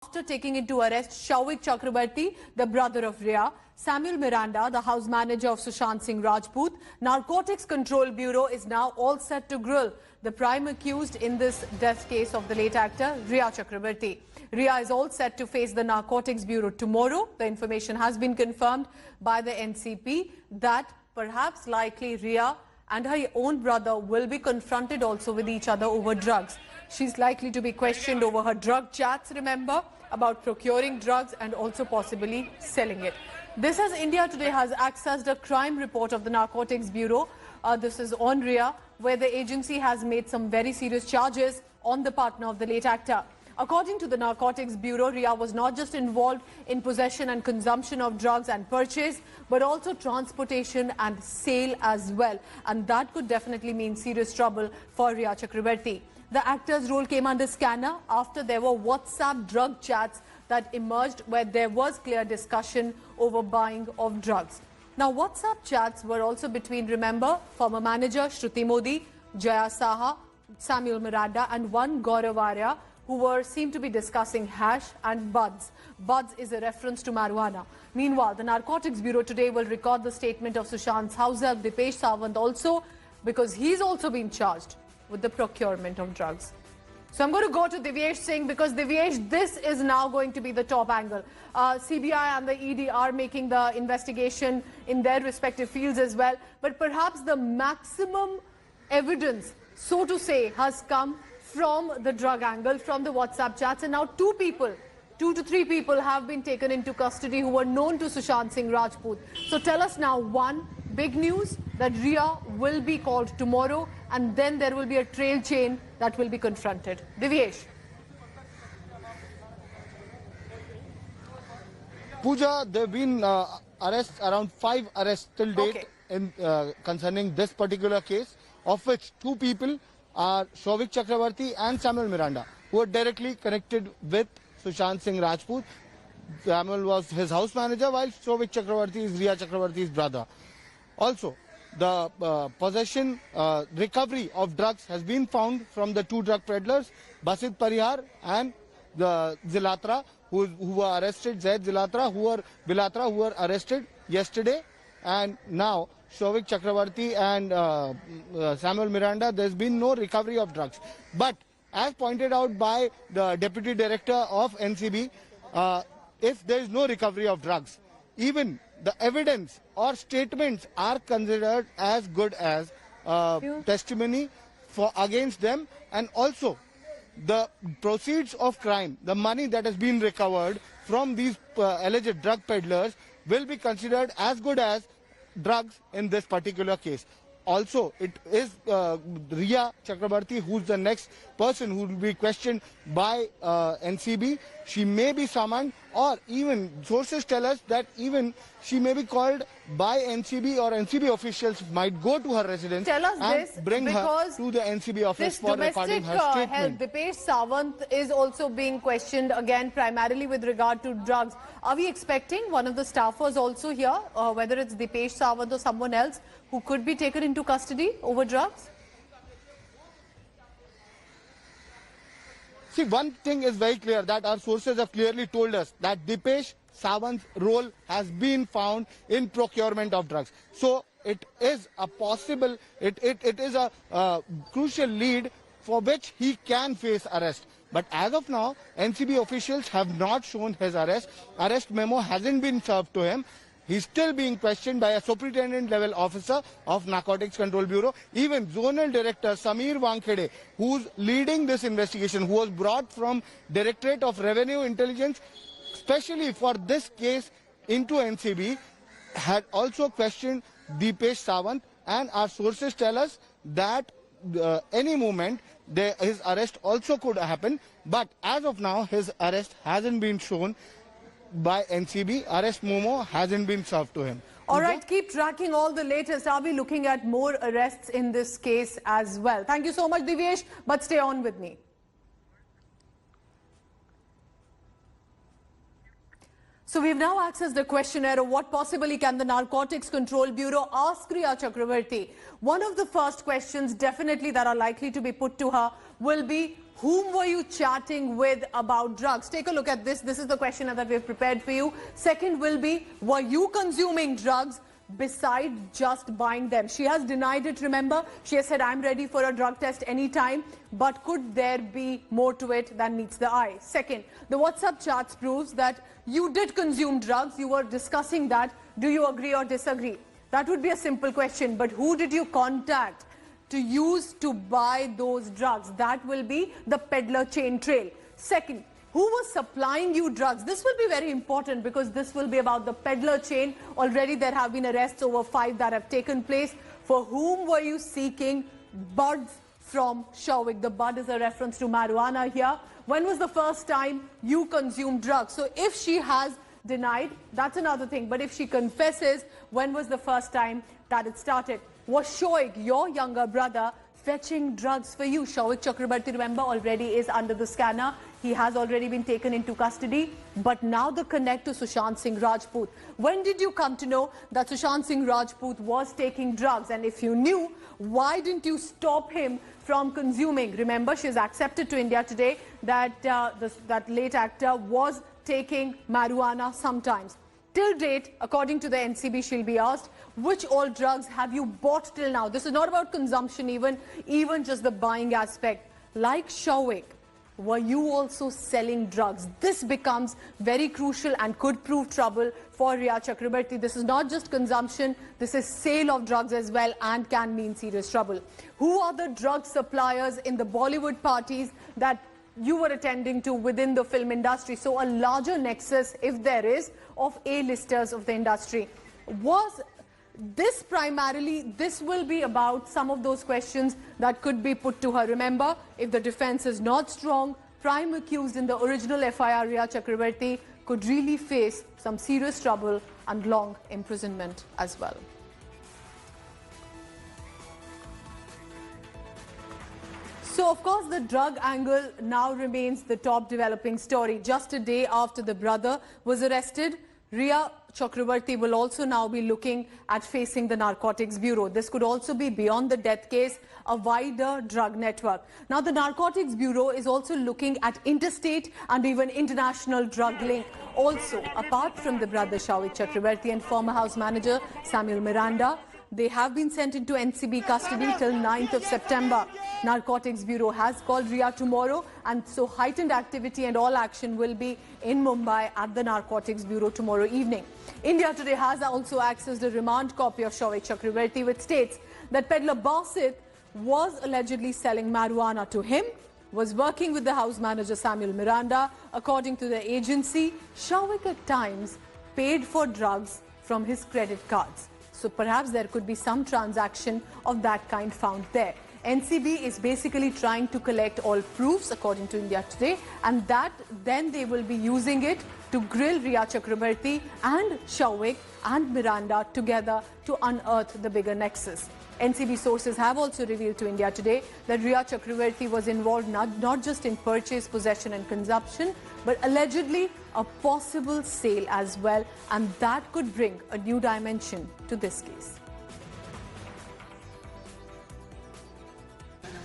after taking into arrest Shouvik Chakrabarti, the brother of Rhea, Samuel Miranda, the house manager of Sushant Singh Rajput. Narcotics Control Bureau is now all set to grill the prime accused in this death case of the late actor Rhea Chakrabarti. Rhea is all set to face the Narcotics Bureau tomorrow. The information has been confirmed by the NCP that perhaps likely Rhea and her own brother will be confronted also with each other over drugs. She's likely to be questioned over her drug chats, remember, about procuring drugs and also possibly selling it. This as India Today has accessed a crime report of the Narcotics Bureau. This is on Rhea, where the agency has made some very serious charges on the partner of the late actor. According to the Narcotics Bureau, Rhea was not just involved in possession and consumption of drugs and purchase, but also transportation and sale as well. And that could definitely mean serious trouble for Rhea Chakrabarti. The actor's role came under scanner after there were WhatsApp drug chats that emerged where there was clear discussion over buying of drugs. Now, WhatsApp chats were also between, remember, former manager Shruti Modi, Jaya Saha, Samuel Miranda and one Gaurav Arya, who seemed to be discussing hash and buds. Buds is a reference to marijuana. Meanwhile, the Narcotics Bureau today will record the statement of Sushant's house help, Dipesh Sawant, also because he's also been charged with the procurement of drugs. So I'm going to go to Divyesh Singh because Divyesh, this is now going to be the top angle. CBI and the ED are making the investigation in their respective fields as well. But perhaps the maximum evidence, so to say, has come from the drug angle, from the WhatsApp chats. And now two to three people have been taken into custody who were known to Sushant Singh Rajput. So tell us now, one, big news that Rhea will be called tomorrow and then there will be a trail chain that will be confronted. Divyesh. Pooja, there have been arrests, around 5 arrests till date in concerning this particular case, of which 2 people are Shouvik Chakrabarti and Samuel Miranda, who are directly connected with Sushant Singh Rajput. Samuel was his house manager, while Shouvik Chakrabarti is Rhea Chakrabarti's brother. Also, the recovery of drugs has been found from the 2 drug peddlers, Basit Parihar and the Zilatra, who were arrested, Zaid Zilatra, who were arrested yesterday. And now, Shouvik Chakrabarti and Samuel Miranda, there's been no recovery of drugs. But as pointed out by the Deputy Director of NCB, if there is no recovery of drugs, even the evidence or statements are considered as good as testimony against them, and also the proceeds of crime, the money that has been recovered from these alleged drug peddlers will be considered as good as drugs in this particular case. Also, it is Rhea Chakrabarti who's the next person who will be questioned by NCB. She may be summoned, or even sources tell us that even she may be called by NCB, or NCB officials might go to her residence and bring her to the NCB office for recording her statement. Dipesh Sawant is also being questioned again, primarily with regard to drugs. Are we expecting one of the staffers also here, whether it's Dipesh Sawant or someone else, who could be taken into custody over drugs? See, one thing is very clear, that our sources have clearly told us that Dipesh Sawant's role has been found in procurement of drugs. So it is a possible, it is a crucial lead for which he can face arrest. But as of now, NCB officials have not shown his arrest. Arrest memo hasn't been served to him. He's still being questioned by a superintendent level officer of Narcotics Control Bureau. Even Zonal Director Samir Wankhede, who's leading this investigation, who was brought from Directorate of Revenue Intelligence, especially for this case into NCB, had also questioned Dipesh Sawant, and our sources tell us that any moment his arrest also could happen. But as of now, his arrest hasn't been shown by NCB. Arrest memo hasn't been served to him. All right, keep tracking all the latest. Are we looking at more arrests in this case as well? Thank you so much, Divyesh, but stay on with me. So we've now accessed the questionnaire of what possibly can the Narcotics Control Bureau ask Rhea Chakrabarti. One of the first questions definitely that are likely to be put to her will be, Whom were you chatting with about drugs? Take a look at this. This is the question that we've prepared for you. Second will be, were you consuming drugs besides just buying them? She has denied it, remember? She has said, I'm ready for a drug test anytime. But could there be more to it than meets the eye? Second, the WhatsApp chats proves that you did consume drugs. You were discussing that. Do you agree or disagree? That would be a simple question. But who did you contact to use to buy those drugs? That will be the peddler chain trail. Second, who was supplying you drugs? This will be very important because this will be about the peddler chain. Already there have been arrests, over 5 that have taken place. For whom were you seeking buds from Shawik? The bud is a reference to marijuana here. When was the first time you consumed drugs? So if she has denied, that's another thing. But if she confesses, when was the first time that it started? Was Shoaik, your younger brother, fetching drugs for you? Shawik Chakrabarti, remember, already is under the scanner. He has already been taken into custody. But now the connect to Sushant Singh Rajput. When did you come to know that Sushant Singh Rajput was taking drugs? And if you knew, why didn't you stop him from consuming? Remember, she's accepted to India today that that late actor was taking marijuana sometimes. Till date, according to the NCB, she'll be asked, which all drugs have you bought till now? This is not about consumption even just the buying aspect. Like Shawik, were you also selling drugs? This becomes very crucial and could prove trouble for Rhea Chakrabarti. This is not just consumption, this is sale of drugs as well and can mean serious trouble. Who are the drug suppliers in the Bollywood parties that you were attending to within the film industry? So a larger nexus, if there is, of A-listers of the industry. Was this primarily, this will be about some of those questions that could be put to her. Remember, if the defense is not strong, prime accused in the original FIR, Rhea Chakrabarti, could really face some serious trouble and long imprisonment as well. So, of course, the drug angle now remains the top developing story. Just a day after the brother was arrested, Rhea Chakrabarti will also now be looking at facing the Narcotics Bureau. This could also be, beyond the death case, a wider drug network. Now, the Narcotics Bureau is also looking at interstate and even international drug link. Also, apart from the brother Shawik Chakrabarti and former house manager Samuel Miranda, they have been sent into NCB custody till 9th of September. Narcotics Bureau has called Rhea tomorrow, and so heightened activity and all action will be in Mumbai at the Narcotics Bureau tomorrow evening. India Today has also accessed a remand copy of Shawik Chakrabarti, which states that peddler Basit was allegedly selling marijuana to him, was working with the house manager Samuel Miranda. According to the agency, Shawik at times paid for drugs from his credit cards. So perhaps there could be some transaction of that kind found there. NCB is basically trying to collect all proofs, according to India Today, and that then they will be using it to grill Rhea Chakrabarti and Shawik and Miranda together to unearth the bigger nexus. NCB sources have also revealed to India Today that Rhea Chakrabarti was involved not just in purchase, possession and consumption, but allegedly a possible sale as well, and that could bring a new dimension to this case.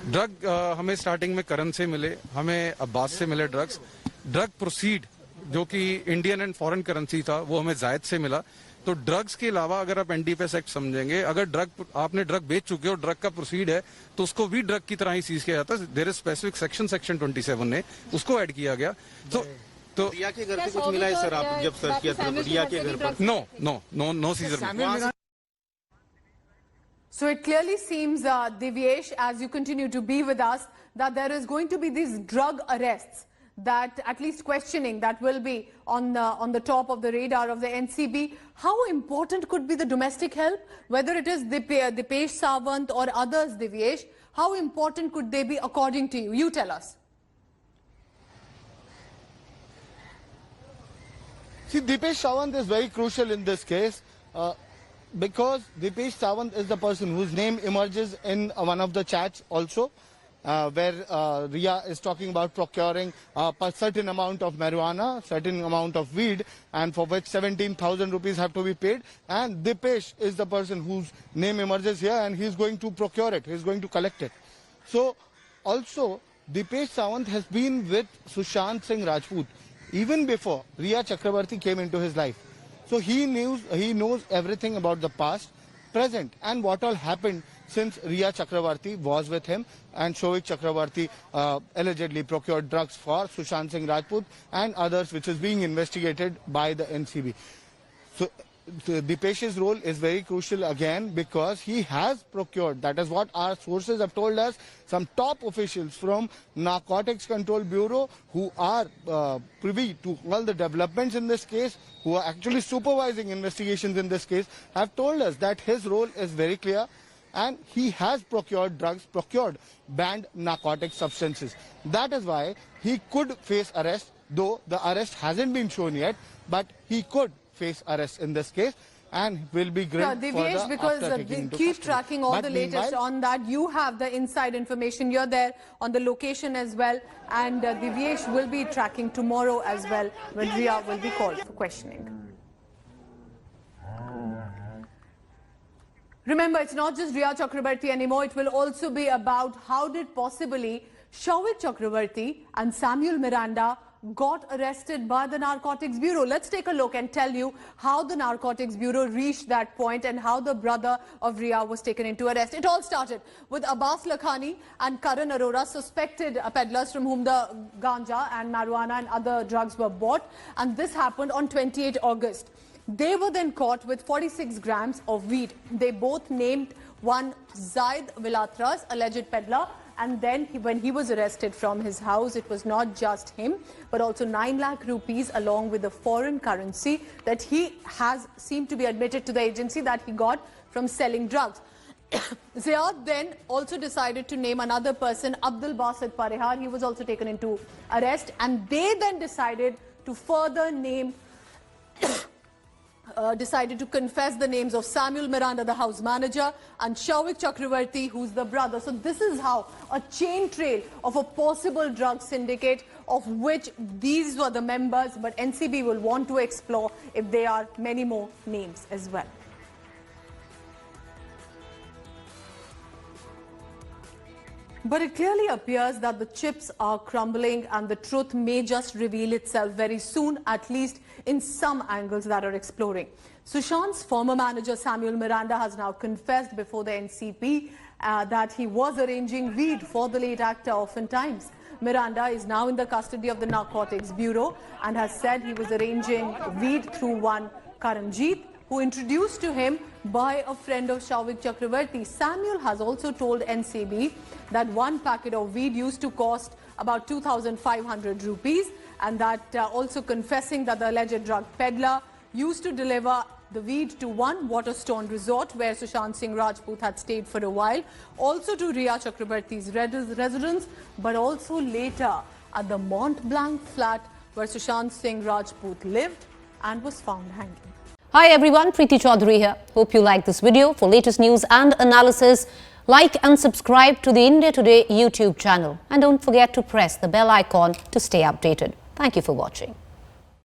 Drug हमें starting में करण से मिले, हमें अब्बास से मिले drug proceed जो कि Indian and foreign currency था वो हमें जायद से मिला. तो ड्रग्स के अलावा अगर आप एनडीपीएस एक्ट समझेंगे, अगर आपने ड्रग बेच चुके हो, ड्रग का प्रोसीड है, तो उसको भी ड्रग की तरह ही सीज किया जाता है. देयर इज स्पेसिफिक सेक्शन 27 ने उसको ऐड किया गया. तो रिया के घर पे कुछ मिला है सर? आप जब सर्च किया था रिया के घर पर? No seizure. So it clearly seems, Divyesh, as you continue to be with us, that there is going to be these drug arrests, that at least questioning that will be on the top of the radar of the NCB. How important could be the domestic help, whether it is Dipesh Sawant or others, Divyesh? How important could they be according to you? You tell us. See, Dipesh Sawant is very crucial in this case. Because Dipesh Sawant is the person whose name emerges in one of the chats also, where Rhea is talking about procuring a certain amount of marijuana, certain amount of weed, and for which 17,000 rupees have to be paid. And Dipesh is the person whose name emerges here, and he is going to procure it, he is going to collect it. So also Dipesh Sawant has been with Sushant Singh Rajput even before Rhea Chakrabarti came into his life. So he knows everything about the past, present, and what all happened since Rhea Chakrabarti was with him and Shovik Chakrabarti allegedly procured drugs for Sushant Singh Rajput and others, which is being investigated by the NCB. So Dipesh's role is very crucial again because he has procured, that is what our sources have told us, some top officials from Narcotics Control Bureau who are privy to all the developments in this case, who are actually supervising investigations in this case, have told us that his role is very clear and he has procured drugs, banned narcotic substances. That is why he could face arrest, though the arrest hasn't been shown yet, but he could face arrest in this case and will be grilled Divyesh, further because after taking they into keep custody. tracking all But the latest meanwhile, on that. You have the inside information. You're there on the location as well. And Divyesh will be tracking tomorrow as well when Rhea will be called for questioning. Remember, it's not just Rhea Chakrabarti anymore. It will also be about how did possibly Shovik Chakrabarti and Samuel Miranda got arrested by the Narcotics Bureau. Let's take a look and tell you how the Narcotics Bureau reached that point and how the brother of Rhea was taken into arrest. It all started with Abbas Lakhani and Karan Arora, suspected peddlers from whom the ganja and marijuana and other drugs were bought. And this happened on 28 August. They were then caught with 46 grams of weed. They both named one Zaid Vilatras, alleged peddler, and then when he was arrested from his house, it was not just him, but also 9 lakh rupees along with the foreign currency that he has seemed to be admitted to the agency that he got from selling drugs. Ziad then also decided to name another person, Abdul Basit Parehar. He was also taken into arrest, and they then decided to further name decided to confess the names of Samuel Miranda, the house manager, and Shovik Chakrabarti, who's the brother. So this is how a chain trail of a possible drug syndicate of which these were the members, but NCB will want to explore if there are many more names as well. But it clearly appears that the chips are crumbling and the truth may just reveal itself very soon, at least in some angles that are exploring. Sushant's former manager Samuel Miranda has now confessed before the NCB that he was arranging weed for the late actor oftentimes. Miranda is now in the custody of the Narcotics Bureau and has said he was arranging weed through one Karanjeet, who introduced to him by a friend of Shovik Chakrabarti. Samuel has also told NCB that one packet of weed used to cost about 2,500 rupees, and that also confessing that the alleged drug peddler used to deliver the weed to one Waterstone resort where Sushant Singh Rajput had stayed for a while, also to Rhea Chakrabarti's residence, but also later at the Mont Blanc flat where Sushant Singh Rajput lived and was found hanging. Hi everyone, Preeti Chaudhary here. Hope you like this video. For latest news and analysis, like and subscribe to the India Today YouTube channel. And don't forget to press the bell icon to stay updated. Thank you for watching.